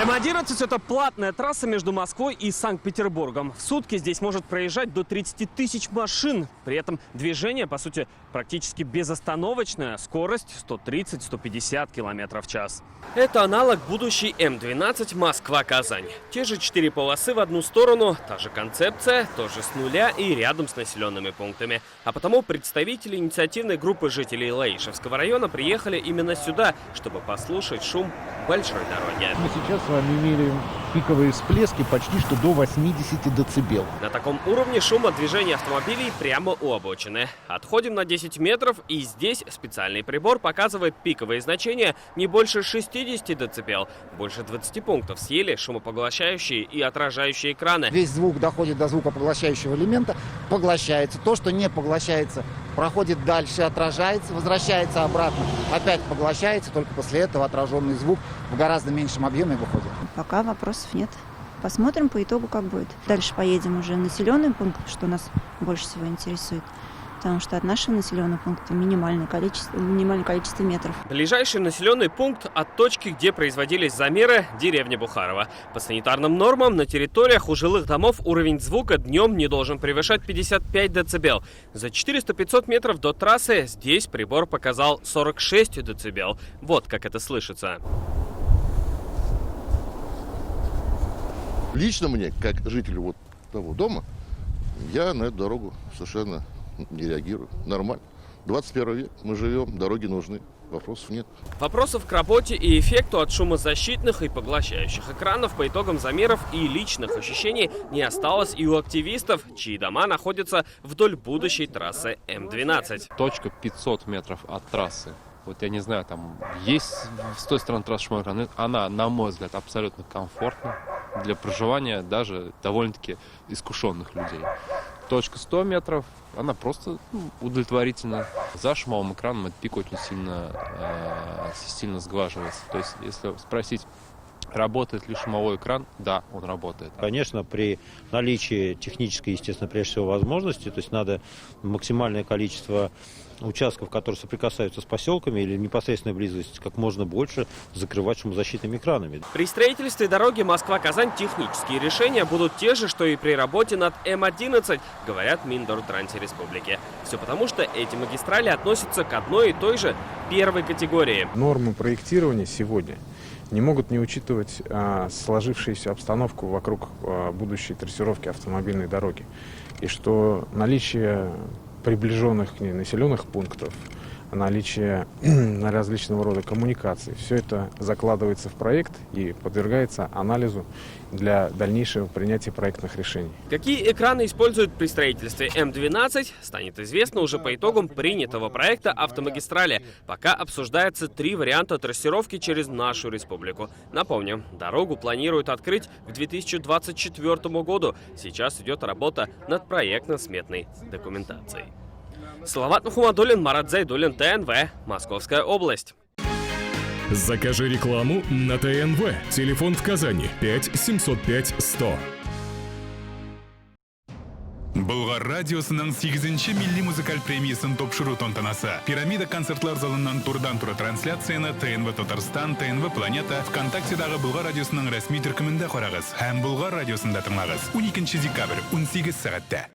М11 – это платная трасса между Москвой и Санкт-Петербургом. В сутки здесь может проезжать до 30 тысяч машин. При этом движение, по сути, практически безостановочное. Скорость 130-150 км в час. Это аналог будущей М12 Москва-Казань. Те же 4 полосы в одну сторону, та же концепция, тоже с нуля и рядом с населенными пунктами. А потому представители инициативной группы жителей Лаишевского района приехали именно сюда, чтобы послушать шум большой дороги. Мы сейчас с вами имели пиковые всплески почти что до 80 дБ. На таком уровне шум от движения автомобилей прямо у обочины. Отходим на 10 метров, и здесь специальный прибор показывает пиковые значения не больше 60 дБ. Больше 20 пунктов съели шумопоглощающие и отражающие экраны. Весь звук доходит до звукопоглощающего элемента, поглощается. То, что не поглощается, проходит дальше, отражается, возвращается обратно, опять поглощается, только после этого отраженный звук в гораздо меньшем объеме выходит. Пока вопросов нет. Посмотрим по итогу, как будет. Дальше поедем уже в населенный пункт, что нас больше всего интересует. Потому что от нашего населенного пункта минимальное количество метров. Ближайший населенный пункт от точки, где производились замеры, деревня Бухарова. По санитарным нормам на территориях у жилых домов уровень звука днем не должен превышать 55 дБ. За 400-500 метров до трассы здесь прибор показал 46 дБ. Вот как это слышится. Лично мне, как жителю вот того дома, я на эту дорогу совершенно не реагирую. Нормально. 21 век, мы живем, дороги нужны. Вопросов нет. Вопросов к работе и эффекту от шумозащитных и поглощающих экранов по итогам замеров и личных ощущений не осталось и у активистов, чьи дома находятся вдоль будущей трассы М12. Точка 500 метров от трассы. Вот я не знаю, там есть с той стороны трассы шумовой экран. Она, на мой взгляд, абсолютно комфортна для проживания даже довольно-таки искушенных людей. Точка 100 метров, она просто удовлетворительна. За шумовым экраном этот пик очень сильно сглаживается. То есть, если спросить, работает ли шумовой экран? Да, он работает. Конечно, при наличии технической, естественно, прежде всего возможности, то есть надо максимальное количество участков, которые соприкасаются с поселками или непосредственной близости, как можно больше закрывать шумозащитными экранами. При строительстве дороги Москва-Казань технические решения будут те же, что и при работе над М11, говорят Миндортрансе Республики. Все потому, что эти магистрали относятся к одной и той же первой категории. Нормы проектирования сегодня не могут не учитывать сложившуюся обстановку вокруг будущей трассировки автомобильной дороги. И что наличие приближенных к ней населенных пунктов, наличие различного рода коммуникаций, все это закладывается в проект и подвергается анализу для дальнейшего принятия проектных решений. Какие экраны используют при строительстве М12, станет известно уже по итогам принятого проекта автомагистрали. Пока обсуждается 3 варианта трассировки через нашу республику. Напомним, дорогу планируют открыть к 2024 году. Сейчас идет работа над проектно-сметной документацией. Салават Мухаммадуллин, Марат Зайдуллин, ТНВ, Московская область. Закажи рекламу на ТНВ. Телефон в Казани 5 705 100. Болгар радиосының 8-ші милли музыкаль премиясын топшыру тантанасы. Пирамида концертлар залынан турдан-тура трансляцияны ТНВ Татарстан, ТНВ Планета, ВКонтактедагы Болгар радиосының рәсми төркемендә карагыз һәм Болгар радиосында тыңлагыз. 12 декабрь, 18 сәгатьтә.